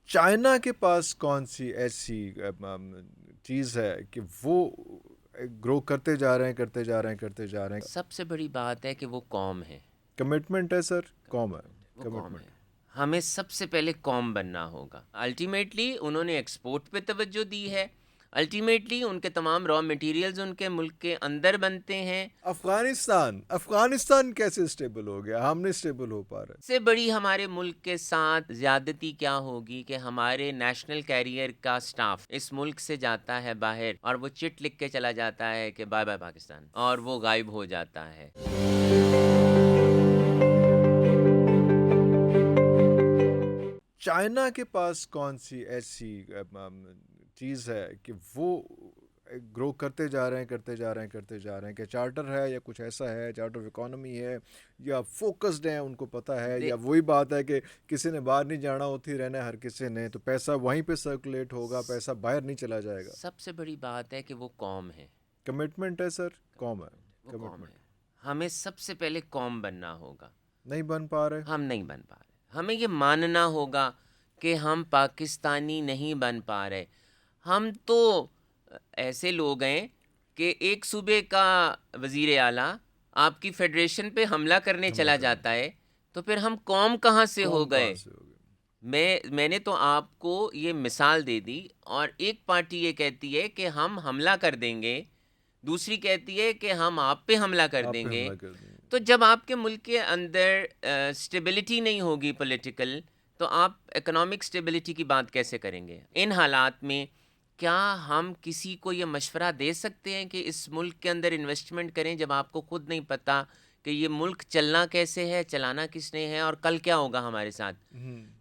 China کے پاس کون سی ایسی چیز ہے کہ وہ گرو کرتے جا رہے ہیں؟ سب سے بڑی بات ہے کہ وہ قوم ہے. کمٹمنٹ ہے سر، قوم ہے، وہ قوم کمٹمنٹ. ہے. ہمیں سب سے پہلے قوم بننا ہوگا. الٹیمیٹلی انہوں نے ایکسپورٹ پہ توجہ دی ہے. الٹیمیٹلی ان کے تمام را مٹیریلز ان کے ملک کے اندر بنتے ہیں. افغانستان کیسے اسٹیبل ہو گیا؟ ہم نہیں اسٹیبل ہو پا رہے. سے بڑی ہمارے ملک کے ساتھ زیادتی کیا ہوگی کہ ہمارے نیشنل کیریئر کا سٹاف اس ملک سے جاتا ہے باہر اور وہ چٹ لکھ کے چلا جاتا ہے کہ بائے بائے پاکستان، اور وہ غائب ہو جاتا ہے. چائنا کے پاس کون سی ایسی چیز ہے کہ وہ گرو کرتے جا رہے ہیں کہ چارٹر ہے یا کچھ ایسا ہے، چارٹر آف اکانومی ہے یا فوکسڈ ہیں، ان کو پتہ ہے، یا وہی بات ہے کہ کسی نے باہر نہیں جانا ہوتی، رہنا ہر کسی نے، تو پیسہ وہیں پہ سرکولیٹ ہوگا، پیسہ باہر نہیں چلا جائے گا. سب سے بڑی بات ہے کہ وہ قوم ہے. کمٹمنٹ ہے سر، قوم ہے، وہ قوم کمٹمنٹ. ہے. ہمیں سب سے پہلے قوم بننا ہوگا. نہیں بن پا رہے. ہم نہیں بن پا رہے. ہمیں یہ ماننا ہوگا کہ ہم پاکستانی نہیں بن پا رہے. ہم تو ایسے لوگ ہیں کہ ایک صوبے کا وزیر اعلیٰ آپ کی فیڈریشن پہ حملہ کرنے چلا جاتا ہے، تو پھر ہم قوم کہاں سے ہو قوم گئے؟ کہاں سے ہوگی؟ میں نے تو آپ کو یہ مثال دے دی. اور ایک پارٹی یہ کہتی ہے کہ ہم حملہ کر دیں گے، دوسری کہتی ہے کہ ہم آپ پہ حملہ کر آپ دیں پہ گے. حملہ کر دیں گے. تو جب آپ کے ملک کے اندر اسٹیبلٹی نہیں ہوگی پولیٹیکل، تو آپ اکنامک اسٹیبلٹی کی بات کیسے کریں گے؟ ان حالات میں کیا ہم کسی کو یہ مشورہ دے سکتے ہیں کہ اس ملک کے اندر انویسٹمنٹ کریں جب آپ کو خود نہیں پتہ کہ یہ ملک چلنا کیسے ہے، چلانا کس نے ہے، اور کل کیا ہوگا ہمارے ساتھ؟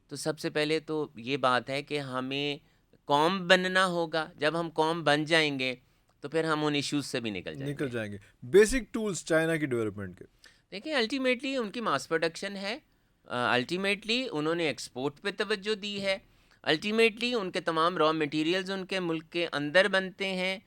تو سب سے پہلے تو یہ بات ہے کہ ہمیں قوم بننا ہوگا. جب ہم قوم بن جائیں گے تو پھر ہم ان ایشوز سے بھی نکل جائیں گے. بیسک ٹولز چائنا کی ڈیولپمنٹ کے دیکھیں الٹیمیٹلی ان کی ماس پروڈکشن ہے. الٹیمیٹلی انہوں نے ایکسپورٹ پہ توجہ دی ہے. الٹیمیٹلی ان کے تمام را مٹیریلز ان کے ملک کے اندر بنتے ہیں.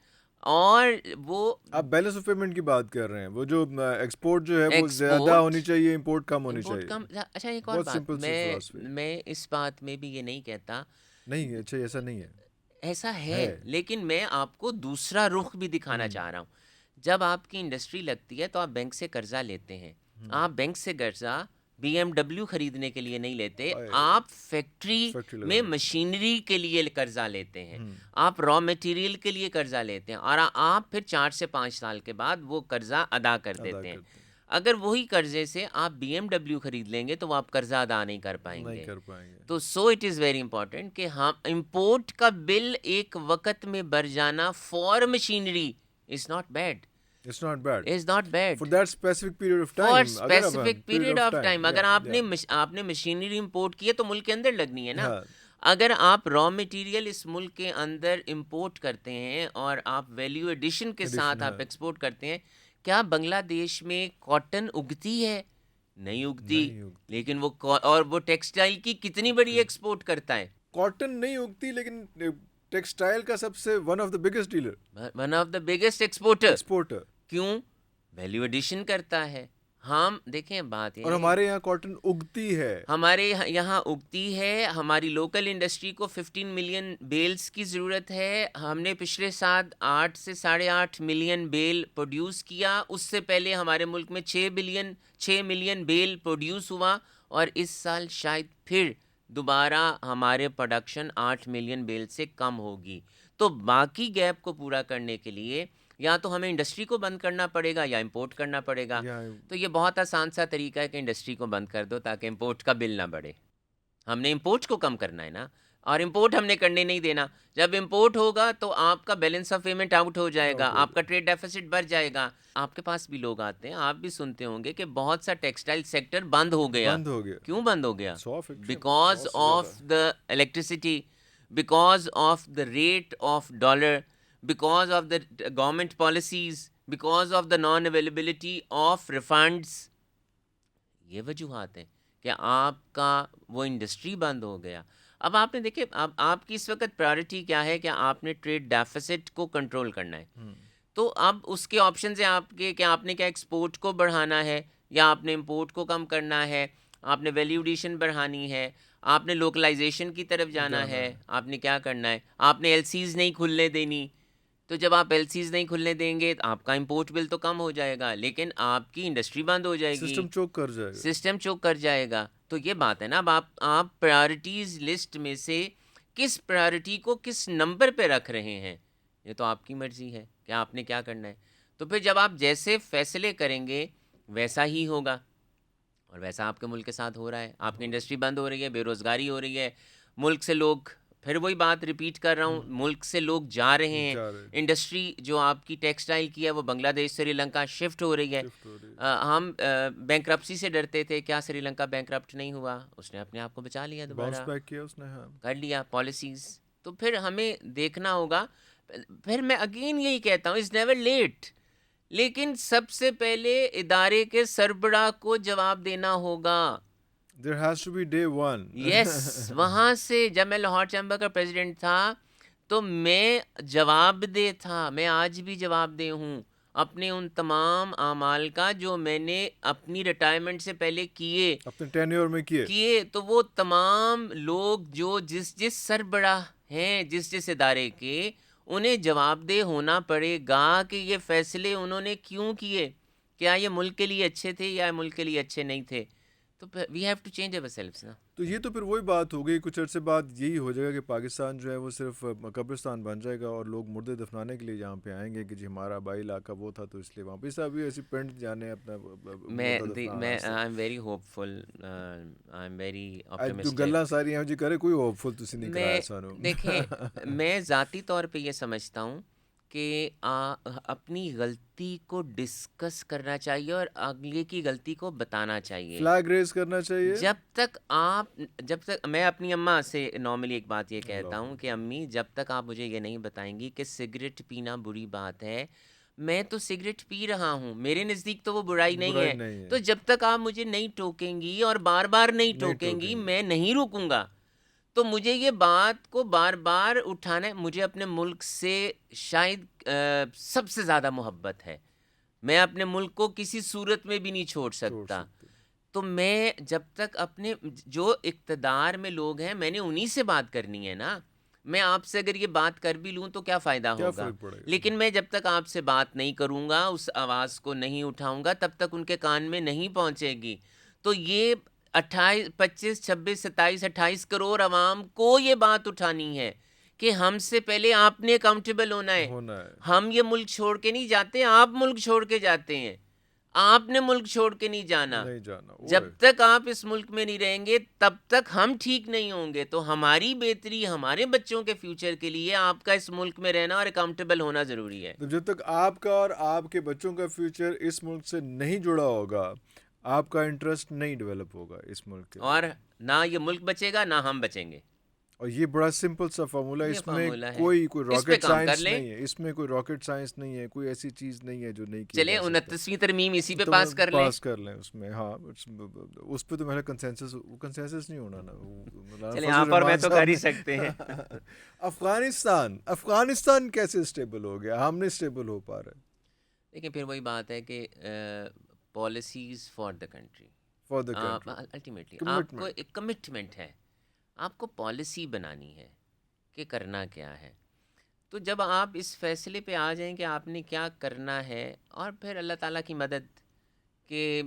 اور وہ آپ بیلنس آف پیمنٹ کی بات کر رہے ہیں، وہ جو ایکسپورٹ جو ہے وہ زیادہ ایکسپورٹ ہونی چاہیے، امپورٹ کم ہونی امپورٹ چاہیے. کم. اچھا ایک اور بہت بات، سمپل سی فلاسفی. میں اس بات میں بھی یہ نہیں کہتا نہیں، اچھا ایسا نہیں ہے. ایسا ہے، لیکن میں آپ کو دوسرا رخ بھی دکھانا چاہ رہا ہوں. جب آپ کی انڈسٹری لگتی ہے تو آپ بینک سے قرضہ لیتے ہیں. آپ بینک سے قرضہ بی ایم ڈبلیو خریدنے کے لیے نہیں لیتے، آپ فیکٹری میں مشینری کے لیے قرضہ لیتے ہیں، آپ را مٹیریل کے لیے قرضہ لیتے ہیں، اور آپ پھر 4 سے 5 سال کے بعد وہ قرضہ ادا کر دیتے ہیں. اگر وہی قرضے سے آپ بی ایم ڈبلیو خرید لیں گے تو وہ آپ قرضہ ادا نہیں کر پائیں گے. تو اٹ از ویری امپورٹنٹ کہ ہم امپورٹ کا بل ایک وقت میں بھر جانا for machinery is not bad. It's not bad. Is not bad For that specific period of for time. Specific period of time. اگر Yeah. آپ نے مشینری امپورٹ کی ہے تو ملک کے اندر لگنی ہے نا. ہاں. اگر آپ را مٹیریل اس ملک کے اندر امپورٹ کرتے ہیں اور آپ ویلیو ایڈیشن کے ساتھ آپ ایکسپورٹ کرتے ہیں، کیا بنگلہ دیش میں کاٹن اگتی ہے؟ نہیں اگتی. لیکن وہ ٹیکسٹائل کی کتنی بڑی ایکسپورٹ کرتا ہے. کاٹن نہیں اگتی، لیکن ٹیکسٹائل کا سب سے one of the biggest dealer, one of the biggest exporter. Exporter. کیوں؟ ویلیو ایڈیشن کرتا ہے. ہم دیکھیں بات یہ اور ہمارے یہاں کاٹن اگتی ہے، ہمارے یہاں اگتی ہے. ہماری لوکل انڈسٹری کو 15 ملین بیلز کی ضرورت ہے. ہم نے پچھلے سال 8 سے 8.5 ملین بیل پروڈیوس کیا. اس سے پہلے ہمارے ملک میں 6 ملین بیل پروڈیوس ہوا، اور اس سال شاید پھر دوبارہ ہمارے پروڈکشن 8 ملین بیل سے کم ہوگی. تو باقی گیپ کو پورا کرنے کے لیے یا تو ہمیں انڈسٹری کو بند کرنا پڑے گا یا امپورٹ کرنا پڑے گا. تو یہ بہت آسان سا طریقہ ہے کہ انڈسٹری کو بند کر دو تاکہ امپورٹ کا بل نہ بڑھے. ہم نے امپورٹ کو کم کرنا ہے نا، اور امپورٹ ہم نے کرنے نہیں دینا. جب امپورٹ ہوگا تو آپ کا بیلنس آف پیمنٹ آؤٹ ہو جائے گا، آپ کا ٹریڈ ڈیفیسٹ بڑھ جائے گا. آپ کے پاس بھی لوگ آتے ہیں، آپ بھی سنتے ہوں گے کہ بہت سا ٹیکسٹائل سیکٹر بند ہو گیا. کیوں بند ہو گیا؟ Because of the electricity, because of the rate of dollar, because of the government policies, because of the non availability of refunds. یہ وجوہات ہیں کہ آپ کا وہ انڈسٹری بند ہو گیا. اب آپ نے دیکھے، اب آپ کی اس وقت پرائرٹی کیا ہے کہ آپ نے ٹریڈ ڈیفیسٹ کو کنٹرول کرنا ہے. تو اب اس کے آپشنز ہیں آپ کے کہ آپ نے کیا ایکسپورٹ کو بڑھانا ہے، یا آپ نے امپورٹ کو کم کرنا ہے، آپ نے ویلیو ایڈیشن بڑھانی ہے، آپ نے لوکلائزیشن کی طرف جانا ہے, آپ نے کیا کرنا ہے, آپ نے ایل سیز نہیں کھلنے دینی. تو جب آپ ایل سیز نہیں کھلنے دیں گے تو آپ کا امپورٹ بل تو کم ہو جائے گا, لیکن آپ کی انڈسٹری بند ہو جائے گی, سسٹم چوک کر جائے گا. سسٹم چوک کر جائے گا. تو یہ بات ہے نا, اب آپ پرائرٹیز لسٹ میں سے کس پرائرٹی کو کس نمبر پہ رکھ رہے ہیں, یہ تو آپ کی مرضی ہے کہ آپ نے کیا کرنا ہے. تو پھر جب آپ جیسے فیصلے کریں گے ویسا ہی ہوگا, اور ویسا آپ کے ملک کے ساتھ ہو رہا ہے. آپ کی انڈسٹری بند ہو رہی ہے, بے روزگاری ہو رہی ہے, ملک سے لوگ, پھر وہی بات ریپیٹ کر رہا ہوں, ملک سے لوگ جا رہے ہیں. انڈسٹری جو آپ کی ٹیکسٹائل کی ہے وہ بنگلہ دیش, سری لنکا شفٹ ہو رہی ہے. ہم بینکرپسی سے ڈرتے تھے, کیا سری لنکا بینکرپٹ نہیں ہوا, اس نے اپنے آپ کو بچا لیا, دوبارہ کر لیا پالیسیز. تو پھر ہمیں دیکھنا ہوگا. پھر میں اگین یہی کہتا ہوں, اٹس نیور لیٹ, لیکن سب سے پہلے ادارے کے سربراہ کو جواب دینا ہوگا. There has to be day one. یس, وہاں سے جب میں لاہور چیمبر کا پریزیڈنٹ تھا تو میں جواب دہ تھا, میں آج بھی جواب دہ ہوں اپنے ان تمام اعمال کا جو میں نے اپنی ریٹائرمنٹ سے پہلے کیے, اپنے ٹینیور میں کیے. تو وہ تمام لوگ جو جس سربراہ ہیں جس ادارے کے, انہیں جواب دہ ہونا پڑے گا کہ یہ فیصلے انہوں نے کیوں کیے, کیا یہ ملک کے لیے اچھے تھے یا ملک کے لیے اچھے نہیں تھے. تو we have to change over selves نا. تو یہ تو پھر وہی بات ہو گئی, کچھ عرصے بعد یہی ہو جائے گا کہ پاکستان جو ہے وہ صرف قبرستان بن جائے گا, اور لوگ مردے دفنانے کے لیے یہاں پہ آئیں گے کہ جی ہمارا آبائی علاقہ وہ تھا تو اس لیے وہاں پہ سب ایسی پینٹ جانے اپنا مردہ دفنانا. I am very hopeful, I am very جو گلاں ساری ہیں جی کرے, کوئی ہوپ فل تسی نہیں کرایا سانو. دیکھیں, میں ذاتی طور پہ یہ سمجھتا ہوں کہ اپنی غلطی کو ڈسکس کرنا چاہیے اور اگلے کی غلطی کو بتانا چاہیے, فلیگ ریز کرنا چاہیے. جب تک میں اپنی اماں سے نارملی ایک بات یہ کہتا ہوں کہ امی, جب تک آپ مجھے یہ نہیں بتائیں گی کہ سگریٹ پینا بری بات ہے, میں تو سگریٹ پی رہا ہوں, میرے نزدیک تو وہ برائی نہیں ہے, تو جب تک آپ مجھے نہیں ٹوکیں گی اور بار بار نہیں ٹوکیں گی میں نہیں رکوں گا. تو مجھے یہ بات کو بار بار اٹھانا ہے. مجھے اپنے ملک سے شاید سب سے زیادہ محبت ہے, میں اپنے ملک کو کسی صورت میں بھی نہیں چھوڑ سکتا. تو میں جب تک اپنے جو اقتدار میں لوگ ہیں میں نے انہی سے بات کرنی ہے نا. میں آپ سے اگر یہ بات کر بھی لوں تو کیا فائدہ ہوگا, لیکن میں جب تک آپ سے بات نہیں کروں گا, اس آواز کو نہیں اٹھاؤں گا, تب تک ان کے کان میں نہیں پہنچے گی. تو یہ 25, 26, 27, 28 کروڑ عوام کو یہ بات اٹھانی ہے کہ ہم سے پہلے آپ نے اکاؤنٹیبل ہونا ہے. ہم یہ ملک چھوڑ کے نہیں جاتے, آپ ملک چھوڑ کے جاتے ہیں, آپ نے ملک چھوڑ کے نہیں جانا. جب تک آپ اس ملک میں نہیں رہیں گے تب تک ہم ٹھیک نہیں ہوں گے. تو ہماری بہتری, ہمارے بچوں کے فیوچر کے لیے آپ کا اس ملک میں رہنا اور اکاؤنٹیبل ہونا ضروری ہے. تو جب تک آپ کا اور آپ کے بچوں کا فیوچر اس ملک سے نہیں جڑا ہوگا, آپ کا انٹرسٹ نہیں ڈیولپ ہوگا اس ملک کے, اور نہ یہ ملک بچے گا نہ ہم بچیں گے. اور یہ بڑا سمپل سا فارمولا ہے, اس میں کوئی راکٹ سائنس نہیں ہے, اس میں کوئی راکٹ سائنس نہیں ہے, کوئی ایسی چیز نہیں ہے جو نہیں کی چلیں 29ویں ترمیم اسی پہ پاس کر لیں اس میں. ہاں اس پہ تو میرا کنسنسس نہیں ہونا نا. چلیں آپ اور میں تو کر ہی سکتے ہیں. افغانستان کیسے اسٹیبل ہو گیا, ہم نہیں اسٹیبل ہو پا رہے. دیکھیں پھر وہی بات ہے کہ policies for the country, ultimately آپ کو ایک کمٹمنٹ ہے, آپ کو پالیسی بنانی ہے کہ کرنا کیا ہے. تو جب آپ اس فیصلے پہ آ جائیں کہ آپ نے کیا کرنا ہے, اور پھر اللہ تعالیٰ کی مدد کہ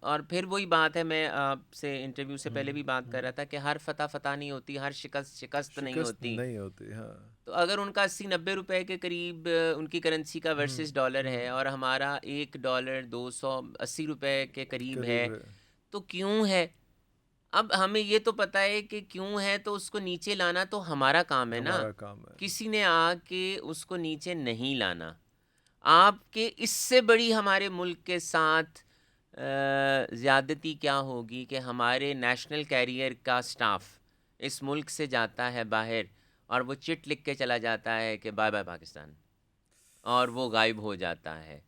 اور پھر وہی بات ہے, میں آپ سے انٹرویو سے پہلے بھی بات کر رہا تھا کہ ہر فتح نہیں ہوتی, ہر شکست نہیں ہوتی. ہاں. تو اگر ان کا 80-90 روپے کے قریب ان کی کرنسی کا ورسز ڈالر ہے اور ہمارا $1 280 روپے کے قریب ہے, تو کیوں ہے؟ اب ہمیں یہ تو پتہ ہے کہ کیوں ہے, تو اس کو نیچے لانا تو ہمارا کام ہے نا, کسی نے آ کے اس کو نیچے نہیں لانا. آپ کے اس سے بڑی ہمارے ملک کے ساتھ زیادتی کیا ہوگی کہ ہمارے نیشنل کیریئر کا سٹاف اس ملک سے جاتا ہے باہر اور وہ چٹ لکھ کے چلا جاتا ہے کہ بائے بائے پاکستان, اور وہ غائب ہو جاتا ہے.